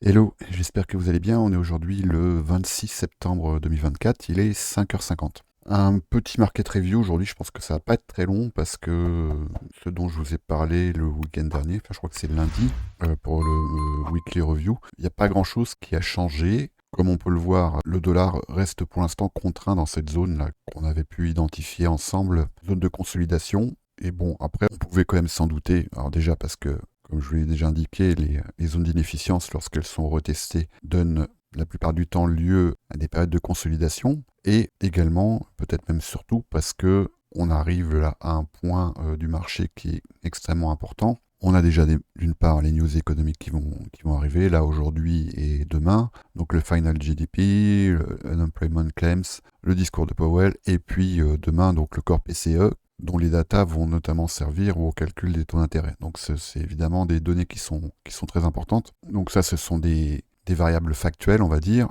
Hello, j'espère que vous allez bien. On est aujourd'hui le 26 septembre 2024, il est 5h50. Un petit market review aujourd'hui, je pense que ça va pas être très long parce que ce dont je vous ai parlé le week-end dernier, enfin je crois que c'est lundi pour le weekly review, il n'y a pas grand-chose qui a changé. Comme on peut le voir, le dollar reste pour l'instant contraint dans cette zone-là qu'on avait pu identifier ensemble, zone de consolidation. Et bon, après, on pouvait quand même s'en douter. Alors déjà parce que comme je vous l'ai déjà indiqué, les zones d'inefficience, lorsqu'elles sont retestées, donnent la plupart du temps lieu à des périodes de consolidation. Et également, peut-être même surtout, parce que on arrive là à un point du marché qui est extrêmement important. On a déjà d'une part les news économiques qui vont arriver là aujourd'hui et demain. Donc le final GDP, le unemployment claims, le discours de Powell et puis demain donc le corps PCE dont les datas vont notamment servir au calcul des taux d'intérêt. Donc c'est évidemment des données qui sont très importantes. Donc ça, ce sont des variables factuelles, on va dire.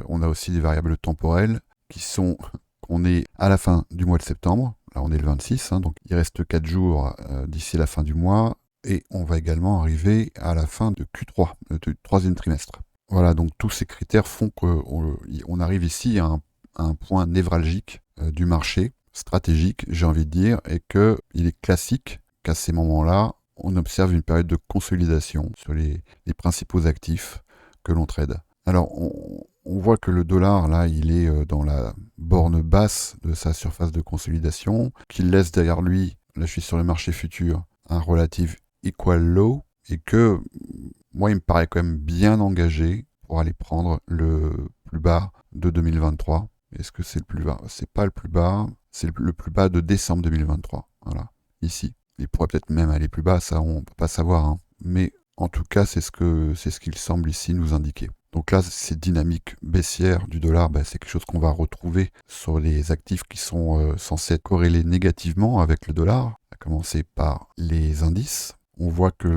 On a aussi des variables temporelles qui sont qu'on est à la fin du mois de septembre. Là, on est le 26, hein, donc il reste 4 jours d'ici la fin du mois. Et on va également arriver à la fin de Q3, du troisième trimestre. Voilà, donc tous ces critères font qu'on arrive ici à un point névralgique du marché stratégique, j'ai envie de dire, et qu'il est classique qu'à ces moments-là, on observe une période de consolidation sur les principaux actifs que l'on trade. Alors, on voit que le dollar, là, il est dans la borne basse de sa surface de consolidation, qu'il laisse derrière lui, là je suis sur le marché futur, un relative equal low, et que moi, il me paraît quand même bien engagé pour aller prendre le plus bas de 2023. Est-ce que c'est le plus bas? C'est pas le plus bas, c'est le plus bas de décembre 2023. Voilà, ici. Il pourrait peut-être même aller plus bas, ça on peut pas savoir, hein. Mais en tout cas, c'est ce qu'il semble ici nous indiquer. Donc là, ces dynamiques baissières du dollar, ben, c'est quelque chose qu'on va retrouver sur les actifs qui sont censés être corrélés négativement avec le dollar, à commencer par les indices. On voit que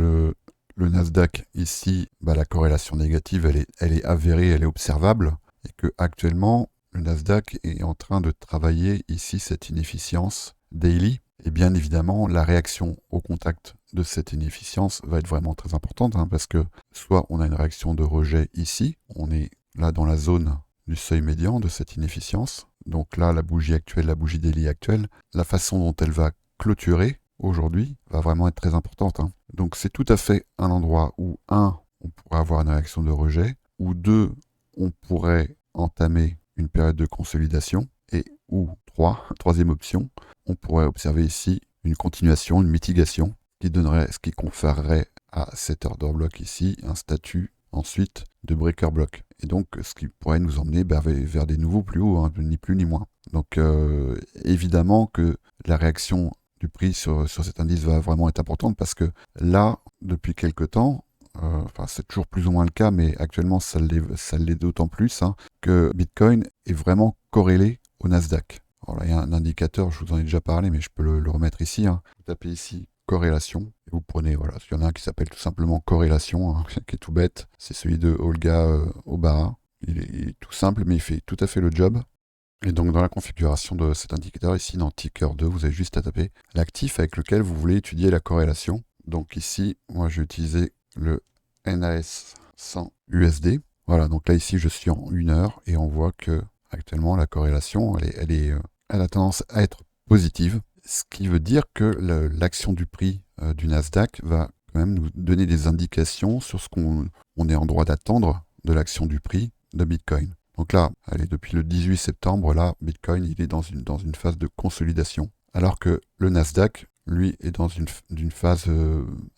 le Nasdaq, ici, bah, la corrélation négative, elle est avérée, elle est observable, et que actuellement, le Nasdaq est en train de travailler ici cette inefficience daily. Et bien évidemment, la réaction au contact de cette inefficience va être vraiment très importante, hein, parce que soit on a une réaction de rejet ici, on est là dans la zone du seuil médian de cette inefficience. Donc là, la bougie actuelle, la bougie daily actuelle, la façon dont elle va clôturer aujourd'hui va vraiment être très importante, hein. Donc c'est tout à fait un endroit où, un, on pourrait avoir une réaction de rejet, ou deux, on pourrait entamer une période de consolidation, et ou trois, troisième option, on pourrait observer ici une continuation, une mitigation, qui donnerait, ce qui conférerait à cet order block ici un statut ensuite de breaker block. Et donc ce qui pourrait nous emmener vers des nouveaux plus hauts, hein, ni plus ni moins. Donc évidemment que la réaction du prix sur cet indice va vraiment être importante parce que là, depuis quelque temps, enfin c'est toujours plus ou moins le cas, mais actuellement ça l'est d'autant plus, hein, que Bitcoin est vraiment corrélé au Nasdaq. Alors là, il y a un indicateur, je vous en ai déjà parlé, mais je peux le remettre ici, hein. Vous tapez ici corrélation, et vous prenez, voilà, il y en a un qui s'appelle tout simplement corrélation, hein, qui est tout bête, c'est celui de Olga Obara. Il est tout simple, mais il fait tout à fait le job. Et donc dans la configuration de cet indicateur, ici dans Ticker 2, vous avez juste à taper l'actif avec lequel vous voulez étudier la corrélation. Donc ici, moi j'ai utilisé le NAS 100 USD. Voilà, donc là ici je suis en 1 heure et on voit que actuellement la corrélation, elle a tendance à être positive. Ce qui veut dire que l'action du prix du Nasdaq va quand même nous donner des indications sur ce qu'on est en droit d'attendre de l'action du prix de Bitcoin. Donc là, allez, depuis le 18 septembre, là, Bitcoin, il est dans une phase de consolidation. Alors que le Nasdaq, lui, est dans une phase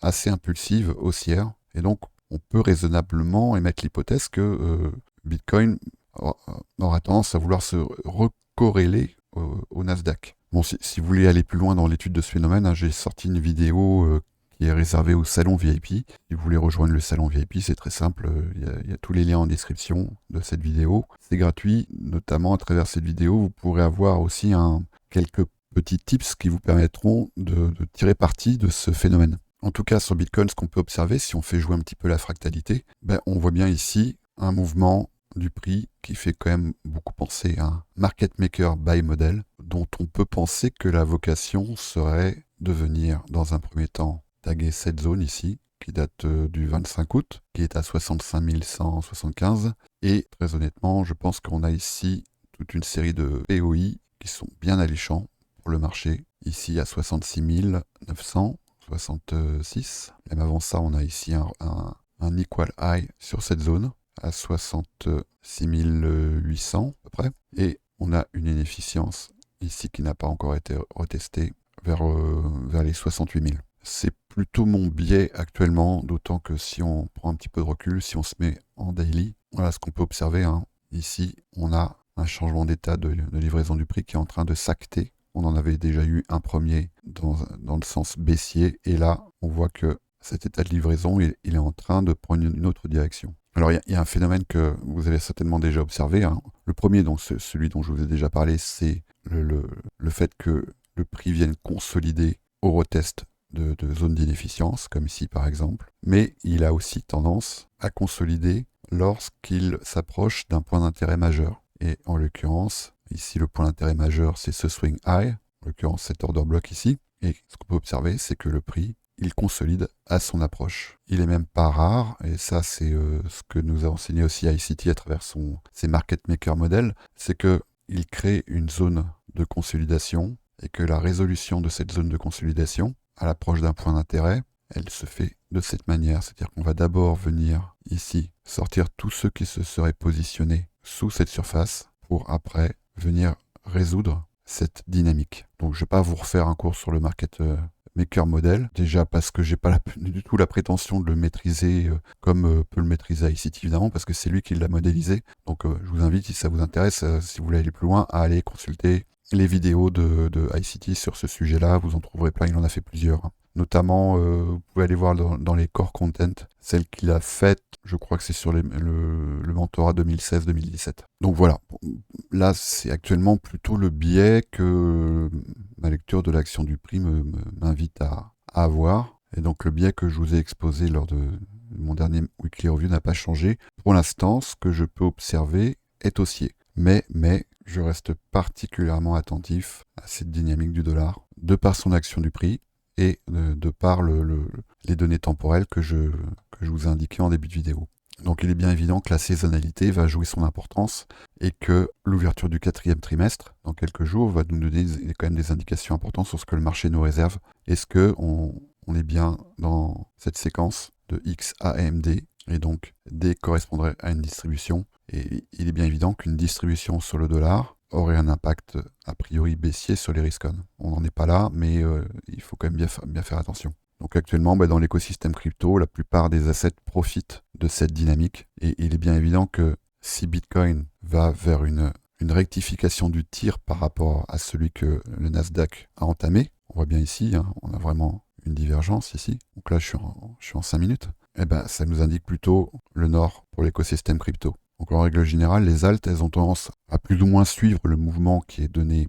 assez impulsive, haussière. Et donc, on peut raisonnablement émettre l'hypothèse que Bitcoin aura tendance à vouloir se recorréler au Nasdaq. Bon, si vous voulez aller plus loin dans l'étude de ce phénomène, hein, j'ai sorti une vidéo qui est réservé au salon VIP. Si vous voulez rejoindre le salon VIP, c'est très simple. Il y a tous les liens en description de cette vidéo. C'est gratuit. Notamment à travers cette vidéo, vous pourrez avoir aussi quelques petits tips qui vous permettront de tirer parti de ce phénomène. En tout cas, sur Bitcoin, ce qu'on peut observer, si on fait jouer un petit peu la fractalité, on voit bien ici un mouvement du prix qui fait quand même beaucoup penser à un market maker buy model, dont on peut penser que la vocation serait de venir dans un premier temps taguer cette zone ici, qui date du 25 août, qui est à 65 175. Et très honnêtement, je pense qu'on a ici toute une série de POI qui sont bien alléchants pour le marché. Ici à 66 966. Même avant ça, on a ici un equal high sur cette zone à 66 800 à peu près. Et on a une inefficience ici qui n'a pas encore été retestée vers les 68 000. C'est plutôt mon biais actuellement, d'autant que si on prend un petit peu de recul, si on se met en daily, voilà ce qu'on peut observer. Ici, on a un changement d'état de livraison du prix qui est en train de s'acter. On en avait déjà eu un premier dans le sens baissier, et là, on voit que cet état de livraison, il est en train de prendre une autre direction. Alors, il y a un phénomène que vous avez certainement déjà observé. Le premier, donc celui dont je vous ai déjà parlé, c'est le fait que le prix vienne consolider au retest de zones d'inefficience, comme ici par exemple. Mais il a aussi tendance à consolider lorsqu'il s'approche d'un point d'intérêt majeur. Et en l'occurrence, ici le point d'intérêt majeur, c'est ce swing high, en l'occurrence cet order block ici. Et ce qu'on peut observer, c'est que le prix, il consolide à son approche. Il est même pas rare, et ça c'est ce que nous a enseigné aussi ICT à travers ses market maker modèles, c'est qu'il crée une zone de consolidation et que la résolution de cette zone de consolidation, à l'approche d'un point d'intérêt, elle se fait de cette manière. C'est-à-dire qu'on va d'abord venir ici sortir tous ceux qui se seraient positionnés sous cette surface pour après venir résoudre cette dynamique. Donc je ne vais pas vous refaire un cours sur le market maker model, déjà parce que j'ai pas du tout la prétention de le maîtriser comme peut le maîtriser ICT évidemment, parce que c'est lui qui l'a modélisé. Donc je vous invite, si ça vous intéresse, si vous voulez aller plus loin, à aller consulter les vidéos de ICT sur ce sujet-là. Vous en trouverez plein, il en a fait plusieurs. Notamment, vous pouvez aller voir dans les core content, celle qu'il a faite, je crois que c'est sur le mentorat 2016-2017. Donc voilà, là c'est actuellement plutôt le biais que ma lecture de l'action du prix m'invite à avoir. Et donc le biais que je vous ai exposé lors de mon dernier weekly review n'a pas changé. Pour l'instant, ce que je peux observer est haussier. Mais je reste particulièrement attentif à cette dynamique du dollar, de par son action du prix et de par les données temporelles que je vous ai indiquées en début de vidéo. Donc il est bien évident que la saisonnalité va jouer son importance et que l'ouverture du 4e trimestre, dans quelques jours, va nous donner quand même des indications importantes sur ce que le marché nous réserve. Est-ce qu'on est bien dans cette séquence de X à AMD, et donc D correspondrait à une distribution, et il est bien évident qu'une distribution sur le dollar aurait un impact a priori baissier sur les risques. On n'en est pas là, mais il faut quand même bien faire attention. Donc actuellement, dans l'écosystème crypto, la plupart des assets profitent de cette dynamique, et il est bien évident que si Bitcoin va vers une rectification du tir par rapport à celui que le Nasdaq a entamé, on voit bien ici, on a vraiment une divergence ici. Donc là, je suis en 5 minutes. Eh ben, ça nous indique plutôt le nord pour l'écosystème crypto. Donc en règle générale, les alts, elles ont tendance à plus ou moins suivre le mouvement qui est donné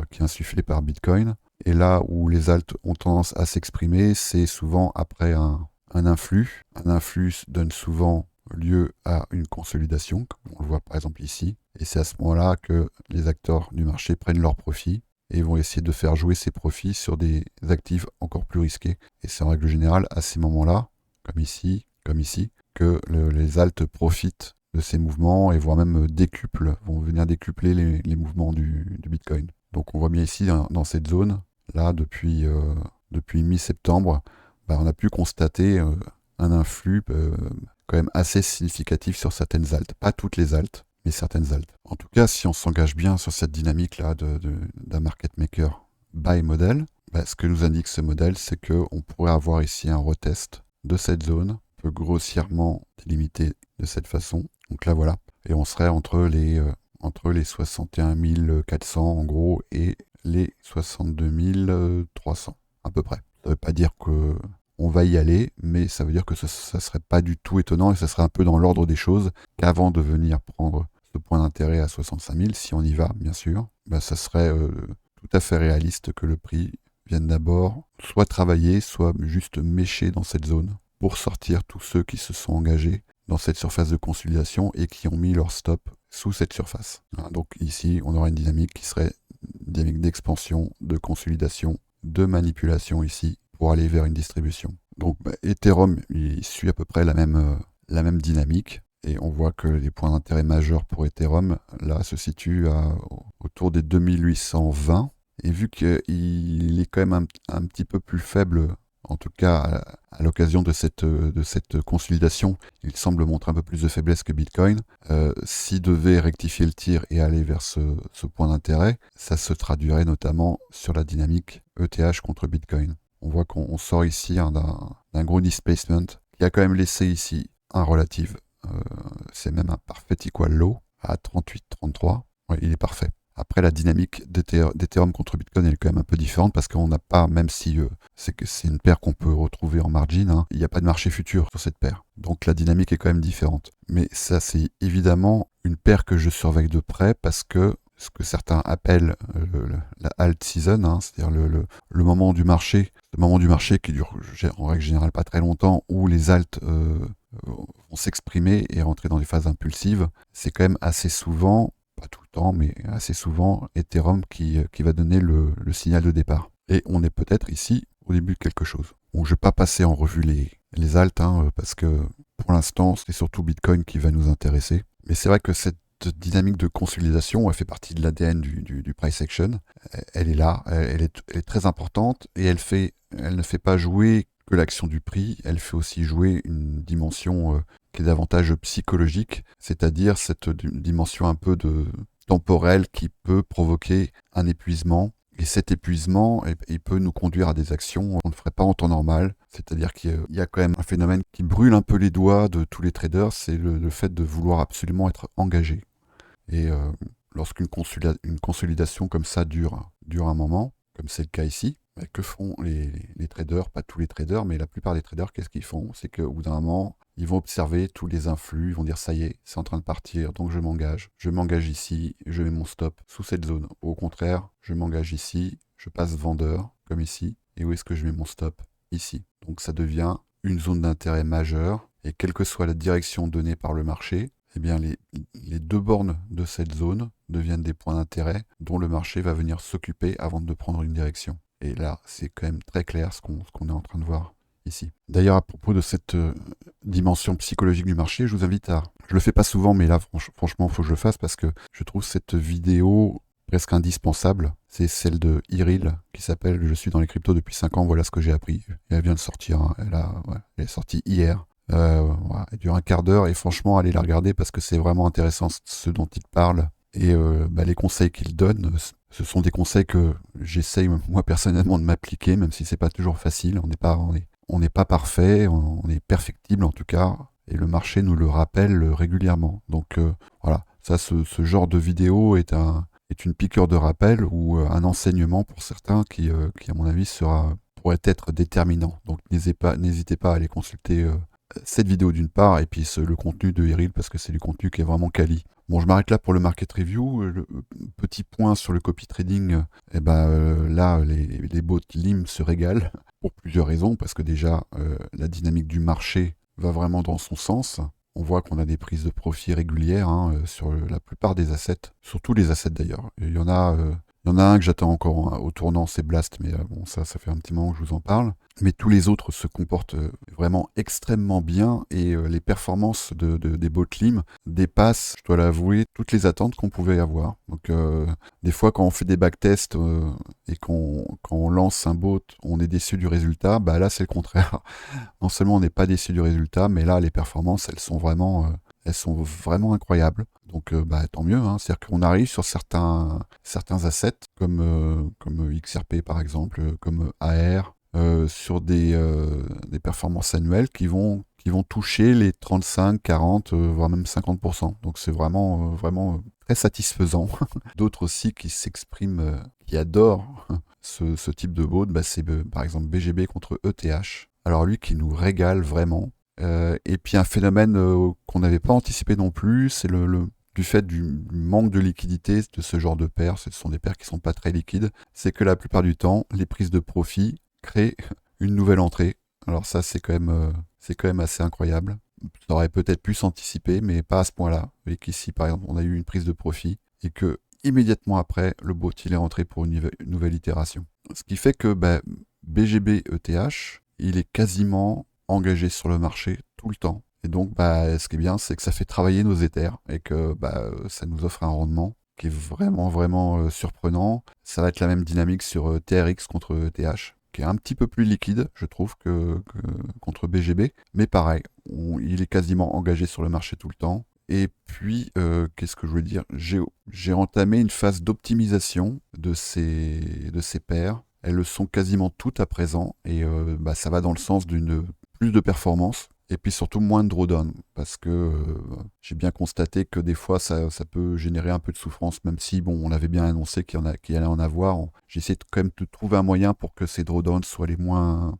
qui est insufflé par Bitcoin. Et là où les alts ont tendance à s'exprimer, c'est souvent après un influx. Un influx donne souvent lieu à une consolidation, comme on le voit par exemple ici. Et c'est à ce moment-là que les acteurs du marché prennent leurs profits et vont essayer de faire jouer ces profits sur des actifs encore plus risqués. Et c'est en règle générale à ces moments-là, comme ici, que les alts profitent de ces mouvements et voire même vont venir décupler les mouvements du Bitcoin. Donc on voit bien ici dans cette zone, là depuis mi-septembre, on a pu constater un influx quand même assez significatif sur certaines alts. Pas toutes les alts, mais certaines alts. En tout cas, si on s'engage bien sur cette dynamique-là d'un market maker buy model, ce que nous indique ce modèle, c'est qu'on pourrait avoir ici un retest de cette zone, peut grossièrement délimiter de cette façon. Donc là voilà, et on serait entre les 61 400 en gros et les 62 300 à peu près. Ça ne veut pas dire qu'on va y aller, mais ça veut dire que ça ne serait pas du tout étonnant et ça serait un peu dans l'ordre des choses qu'avant de venir prendre ce point d'intérêt à 65 000, si on y va bien sûr, ça serait tout à fait réaliste que le prix vienne d'abord soit travailler, soit juste mécher dans cette zone pour sortir tous ceux qui se sont engagés dans cette surface de consolidation et qui ont mis leur stop sous cette surface. Donc ici, on aura une dynamique qui serait une dynamique d'expansion, de consolidation, de manipulation ici pour aller vers une distribution. Donc Ethereum, il suit à peu près la même dynamique. Et on voit que les points d'intérêt majeurs pour Ethereum, là, se situent autour des 2820. Et vu qu'il est quand même un petit peu plus faible, en tout cas à l'occasion de cette consolidation, il semble montrer un peu plus de faiblesse que Bitcoin. S'il devait rectifier le tir et aller vers ce point d'intérêt, ça se traduirait notamment sur la dynamique ETH contre Bitcoin. On voit qu'on sort ici d'un gros displacement qui a quand même laissé ici un relative. C'est même un parfait equal low à 38-33. Ouais, il est parfait. Après, la dynamique d'Ethereum contre Bitcoin elle est quand même un peu différente parce qu'on n'a pas, même si c'est une paire qu'on peut retrouver en margin, hein, il n'y a pas de marché futur sur cette paire. Donc la dynamique est quand même différente. Mais ça, c'est évidemment une paire que je surveille de près parce que ce que certains appellent la alt season, hein, c'est-à-dire le moment du marché qui dure en règle générale pas très longtemps, où les alts vont s'exprimer et rentrer dans des phases impulsives, c'est quand même assez souvent, pas tout le temps, mais assez souvent Ethereum qui va donner le signal de départ. Et on est peut-être ici au début de quelque chose. Bon, je ne vais pas passer en revue les alts, hein, parce que pour l'instant, c'est surtout Bitcoin qui va nous intéresser. Mais c'est vrai que cette dynamique de consolidation, elle fait partie de l'ADN du price action. Elle est là, elle est très importante et elle ne fait pas jouer que l'action du prix, elle fait aussi jouer une dimension qui est davantage psychologique, c'est-à-dire cette dimension un peu temporelle qui peut provoquer un épuisement. Et cet épuisement, il peut nous conduire à des actions qu'on ne ferait pas en temps normal. C'est-à-dire qu'il y a quand même un phénomène qui brûle un peu les doigts de tous les traders, c'est le fait de vouloir absolument être engagé. Et lorsqu'une consolidation comme ça dure un moment, comme c'est le cas ici, que font les traders? Pas tous les traders, mais la plupart des traders, qu'est-ce qu'ils font? C'est qu'au bout d'un moment, ils vont observer tous les influx, ils vont dire ça y est, c'est en train de partir, donc je m'engage. Je m'engage ici, je mets mon stop sous cette zone. Au contraire, je m'engage ici, je passe vendeur, comme ici, et où est-ce que je mets mon stop? Ici. Donc ça devient une zone d'intérêt majeure, et quelle que soit la direction donnée par le marché, eh bien les deux bornes de cette zone deviennent des points d'intérêt dont le marché va venir s'occuper avant de prendre une direction. Et là, c'est quand même très clair ce qu'on est en train de voir ici. D'ailleurs, à propos de cette dimension psychologique du marché, je vous invite à... Je le fais pas souvent, mais là, franchement, il faut que je le fasse parce que je trouve cette vidéo presque indispensable. C'est celle de Iril qui s'appelle « Je suis dans les cryptos depuis 5 ans, voilà ce que j'ai appris ». Elle vient de sortir, hein. Elle est sortie hier. Voilà, elle dure un quart d'heure et franchement, allez la regarder parce que c'est vraiment intéressant ce dont il parle. Et les conseils qu'il donne, ce sont des conseils que j'essaye moi personnellement de m'appliquer, même si c'est pas toujours facile. On n'est pas parfait, on est perfectible en tout cas, et le marché nous le rappelle régulièrement. Donc voilà, ça, ce genre de vidéo est une piqûre de rappel ou un enseignement pour certains qui à mon avis pourrait être déterminant. Donc n'hésitez pas à aller consulter cette vidéo d'une part, et puis le contenu de Iril, parce que c'est du contenu qui est vraiment quali. Bon, je m'arrête là pour le market review. Le petit point sur le copy trading, là, les bots LIM se régalent pour plusieurs raisons, parce que déjà, la dynamique du marché va vraiment dans son sens. On voit qu'on a des prises de profit régulières, hein, sur la plupart des assets, sur tous les assets d'ailleurs. Il y en a un que j'attends encore, hein, au tournant, c'est Blast, mais bon, ça fait un petit moment que je vous en parle. Mais tous les autres se comportent vraiment extrêmement bien et les performances des botlim dépassent, je dois l'avouer, toutes les attentes qu'on pouvait avoir. Donc des fois quand on fait des backtests et quand on lance un bot, on est déçu du résultat, bah là c'est le contraire. Non seulement on n'est pas déçu du résultat, mais là les performances elles sont vraiment incroyables. Donc tant mieux, hein. C'est-à-dire qu'on arrive sur certains assets comme XRP par exemple, comme AR, sur des performances annuelles qui vont toucher les 35, 40, voire même 50%. Donc c'est vraiment très satisfaisant. D'autres aussi qui s'expriment, qui adorent ce type de bot, c'est par exemple BGB contre ETH. Alors lui qui nous régale vraiment. Et puis un phénomène qu'on n'avait pas anticipé non plus, c'est du fait du manque de liquidité de ce genre de paires, ce sont des paires qui ne sont pas très liquides, c'est que la plupart du temps, les prises de profit créent une nouvelle entrée. Alors ça, c'est quand même assez incroyable. Ça aurait peut-être pu s'anticiper, mais pas à ce point-là. Vous voyez qu'ici, par exemple, on a eu une prise de profit et que immédiatement après, le bot il est rentré pour une nouvelle itération. Ce qui fait que BGB ETH, il est quasiment engagé sur le marché tout le temps. Et donc, ce qui est bien, c'est que ça fait travailler nos Ethers et que ça nous offre un rendement qui est vraiment, vraiment surprenant. Ça va être la même dynamique sur TRX contre ETH, qui est un petit peu plus liquide, je trouve, que contre BGB. Mais pareil, il est quasiment engagé sur le marché tout le temps. Et puis, qu'est-ce que je voulais dire? J'ai entamé une phase d'optimisation de ces paires. Elles le sont quasiment toutes à présent et ça va dans le sens d'une plus de performance et puis surtout moins de drawdown parce que j'ai bien constaté que des fois ça peut générer un peu de souffrance, même si bon, on avait bien annoncé qu'il allait en avoir. J'ai essayé quand même de trouver un moyen pour que ces drawdowns soient les moins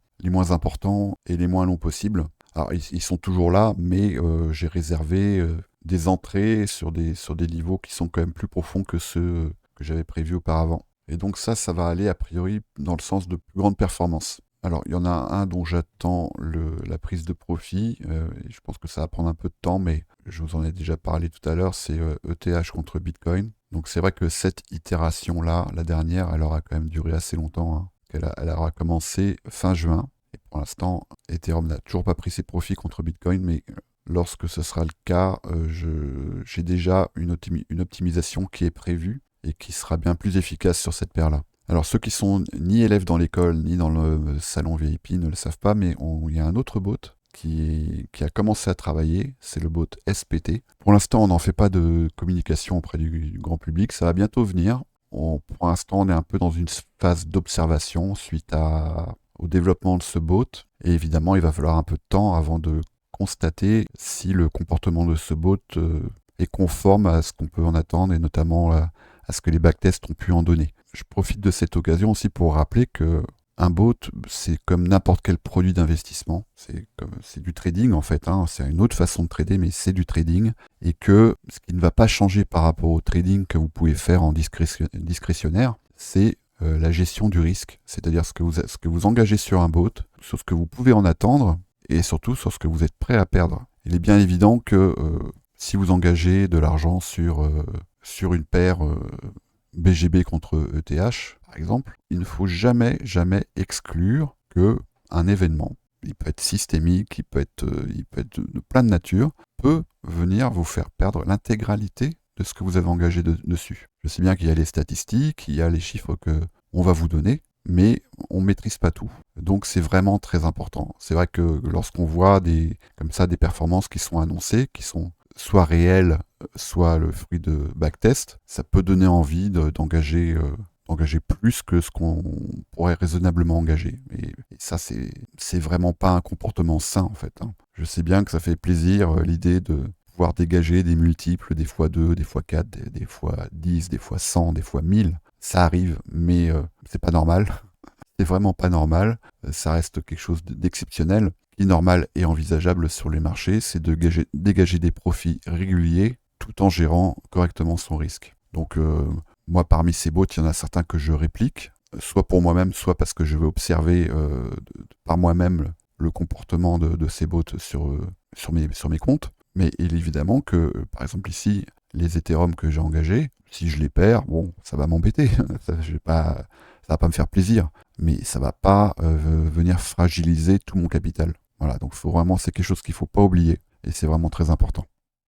importants et les moins longs possibles. Alors ils sont toujours là, mais j'ai réservé des entrées sur des niveaux qui sont quand même plus profonds que ceux que j'avais prévus auparavant. Et donc ça va aller a priori dans le sens de plus grande performance. Alors il y en a un dont j'attends la prise de profit, et je pense que ça va prendre un peu de temps, mais je vous en ai déjà parlé tout à l'heure, c'est ETH contre Bitcoin. Donc c'est vrai que cette itération-là, la dernière, elle aura quand même duré assez longtemps, hein. Elle aura commencé fin juin, et pour l'instant, Ethereum n'a toujours pas pris ses profits contre Bitcoin, mais lorsque ce sera le cas, j'ai déjà une optimisation qui est prévue et qui sera bien plus efficace sur cette paire-là. Alors ceux qui sont ni élèves dans l'école ni dans le salon VIP ne le savent pas, mais il y a un autre bot qui a commencé à travailler, c'est le bot SPT. Pour l'instant, on n'en fait pas de communication auprès du grand public, ça va bientôt venir. Pour l'instant, on est un peu dans une phase d'observation suite au développement de ce bot. Et évidemment, il va falloir un peu de temps avant de constater si le comportement de ce bot est conforme à ce qu'on peut en attendre et notamment à ce que les backtests ont pu en donner. Je profite de cette occasion aussi pour rappeler que un bot, c'est comme n'importe quel produit d'investissement. C'est du trading en fait, hein. C'est une autre façon de trader, mais c'est du trading. Et que ce qui ne va pas changer par rapport au trading que vous pouvez faire en discrétionnaire, c'est la gestion du risque. C'est-à-dire ce que vous engagez sur un bot, sur ce que vous pouvez en attendre, et surtout sur ce que vous êtes prêt à perdre. Il est bien évident que si vous engagez de l'argent sur une paire BGB contre ETH, par exemple, il ne faut jamais, jamais exclure que un événement, il peut être systémique, il peut être de plein de nature, peut venir vous faire perdre l'intégralité de ce que vous avez engagé dessus. Je sais bien qu'il y a les statistiques, il y a les chiffres qu'on va vous donner, mais on ne maîtrise pas tout. Donc c'est vraiment très important. C'est vrai que lorsqu'on voit comme ça des performances qui sont annoncées, qui sont soit réelles, soit le fruit de backtest, ça peut donner envie d'engager plus que ce qu'on pourrait raisonnablement engager. Et ça, c'est vraiment pas un comportement sain, en fait, hein. Je sais bien que ça fait plaisir, l'idée de pouvoir dégager des multiples, des fois 2, des fois 4, des fois 10, des fois 100, des fois 1000. Ça arrive, mais c'est pas normal. C'est vraiment pas normal. Ça reste quelque chose d'exceptionnel. Ce qui est normal et envisageable sur les marchés, c'est de dégager des profits réguliers tout en gérant correctement son risque. Donc moi, parmi ces bots, il y en a certains que je réplique, soit pour moi-même, soit parce que je veux observer par moi-même le comportement de ces bots sur mes comptes. Mais il est évidemment que, par exemple ici, les Ethereum que j'ai engagés, si je les perds, bon, ça va m'embêter. Ça va pas me faire plaisir. Mais ça va pas venir fragiliser tout mon capital. Voilà, donc c'est quelque chose qu'il faut pas oublier. Et c'est vraiment très important.